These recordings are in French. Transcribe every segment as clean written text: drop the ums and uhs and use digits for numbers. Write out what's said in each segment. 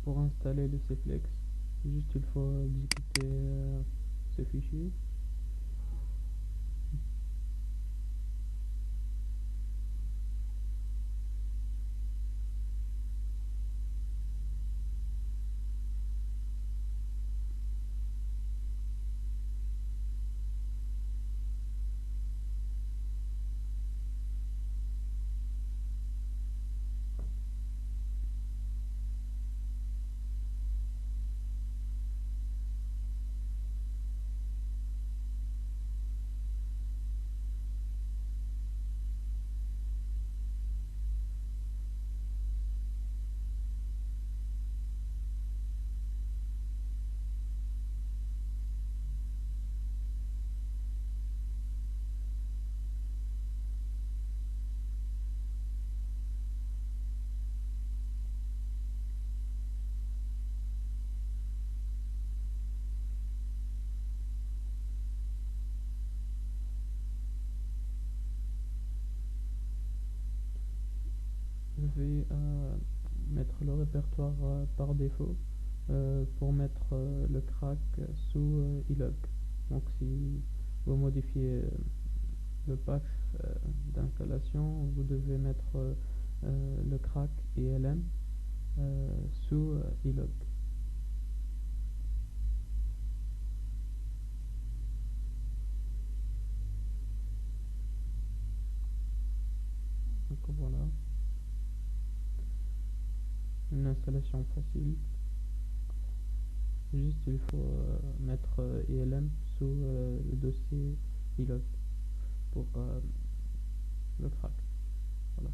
Pour installer le Cplex, juste il faut exécuter ce fichier. Je vais mettre le répertoire par défaut pour mettre le crack sous ilog. Donc si vous modifiez le patch d'installation, vous devez mettre le crack ILM sous ilog. Donc voilà, une installation facile. Juste il faut mettre ILM sous le dossier ilog pour le crack. Voilà.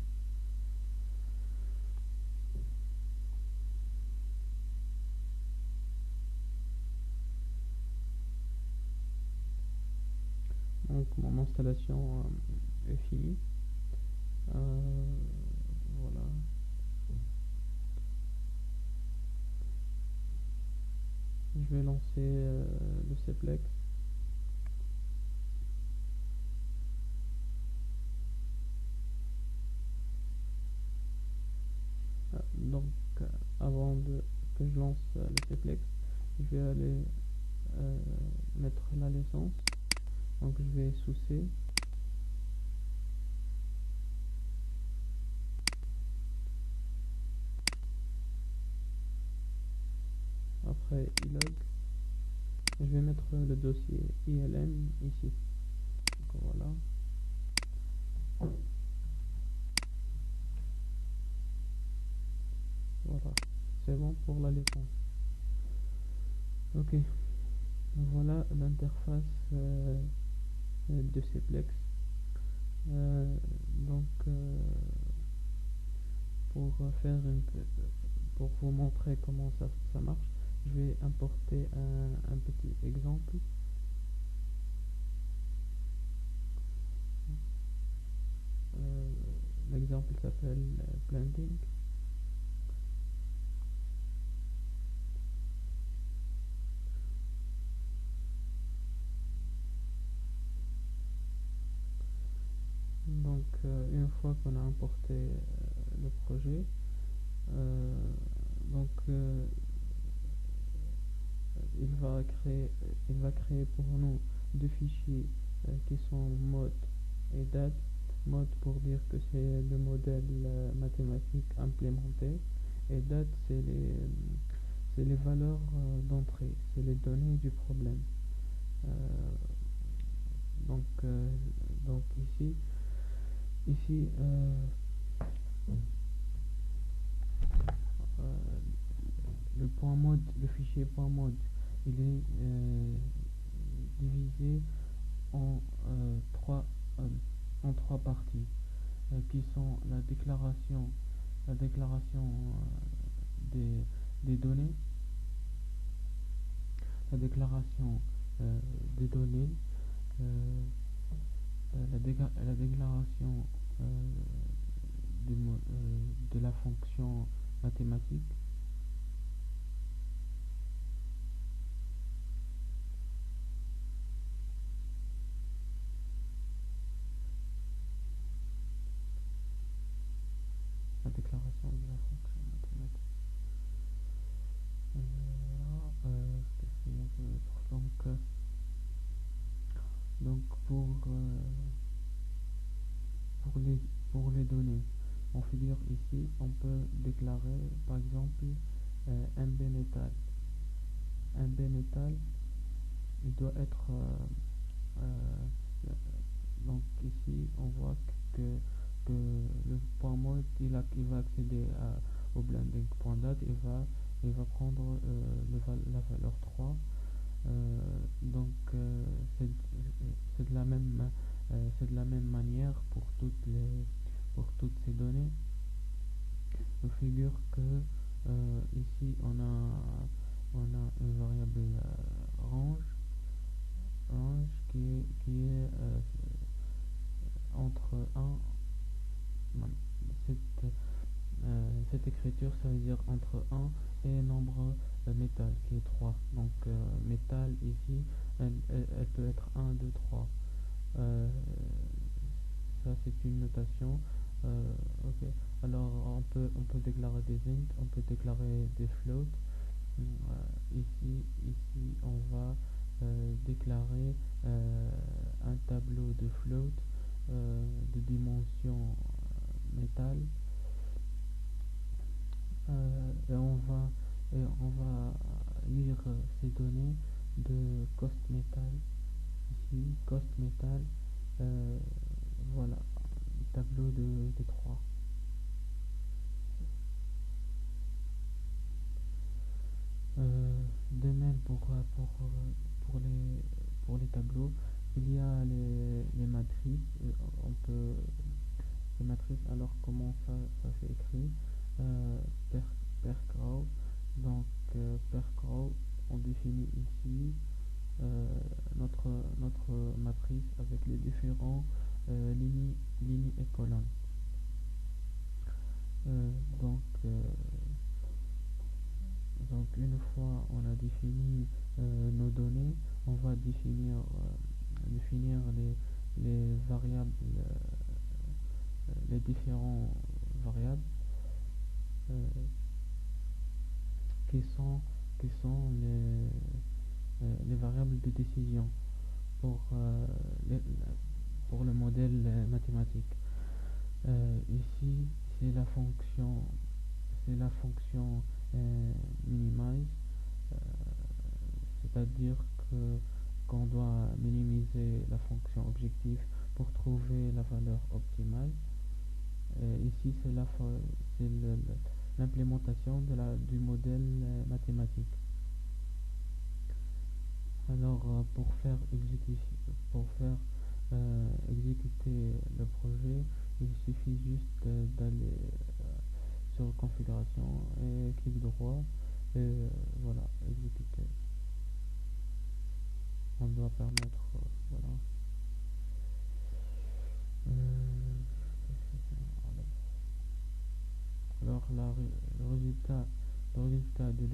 Donc mon installation est finie. Voilà. Je vais lancer le Cplex. Donc avant que je lance le Cplex, je vais aller mettre la licence. Donc je vais sous C. Après ilog. Je vais mettre le dossier ILM ici. Donc voilà. Voilà. C'est bon pour la licence. Ok. Voilà l'interface de Cplex. Donc pour faire pour vous montrer comment ça marche, je vais importer un petit exemple. L'exemple s'appelle blending. Donc une fois qu'on a importé le projet, donc il va créer pour nous deux fichiers qui sont mode et date. Mode pour dire que c'est le modèle mathématique implémenté, et date c'est les valeurs d'entrée, c'est les données du problème. Euh, donc, donc ici euh, le point mode, le fichier point mode, il est divisé en en trois parties qui sont la déclaration des données, la déclaration des données, euh, la déclaration de la fonction mathématique, la déclaration de la fonction mathématique. pour, pour les, pour les données en figure ici, on peut déclarer par exemple MB metal. MB metal, il doit être euh, donc ici on voit que, que le point mode il va accéder au blending.date il va prendre la valeur 3. Donc c'est de la même c'est de la même manière pour toutes ces données. On figure que ici on a une variable range qui est entre 1 cette, cette écriture ça veut dire entre 1 et nombre métal qui est 3. Donc métal ici elle peut être 1, 2, 3. Euh, Ça c'est une notation. Ok. Alors on peut déclarer des int, on peut déclarer des floats. Ici on va déclarer un tableau de float de dimension métal. Et on va lire ces données de cost metal. Ici cost metal, voilà, tableau de 3. De même pour les tableaux, il y a les matrices. On peut les matrices. Alors comment ça s'est écrit? Per, per row. Donc per row, on définit ici notre matrice avec les différents lignes et colonnes. Euh, donc, euh, donc une fois on a défini nos données, on va définir les variables, les différents variables euh, qui sont, qui sont les variables de décision pour, pour le modèle mathématique. Ici, c'est la fonction minimize, euh, c'est-à-dire que qu'on doit minimiser la fonction objectif pour trouver la valeur optimale. Ici, c'est l'implémentation du modèle mathématique. Alors, pour faire exécuter le projet, il suffit juste d'aller sur configuration et clic droit et voilà, exécuter. On doit permettre, voilà. Euh, alors, le résultat de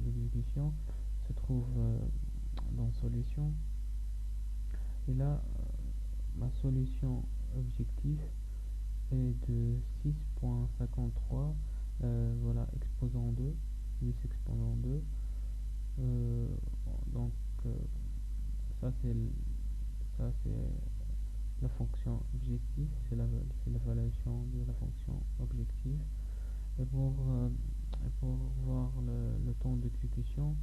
l'exécution se trouve dans solution. Et là, ma solution objectif est de 6.53, voilà, exposant 2, 10 exposant 2. Euh, donc, euh, ça c'est la fonction objectif, c'est l'évaluation de la fonction objectif. Et pour voir le temps d'exécution,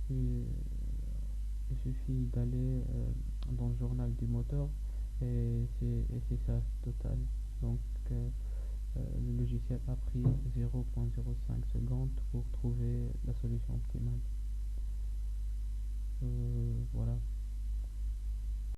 il, il suffit d'aller dans le journal du moteur et c'est ça total. Donc le logiciel a pris 0.05 secondes pour trouver la solution optimale. Voilà.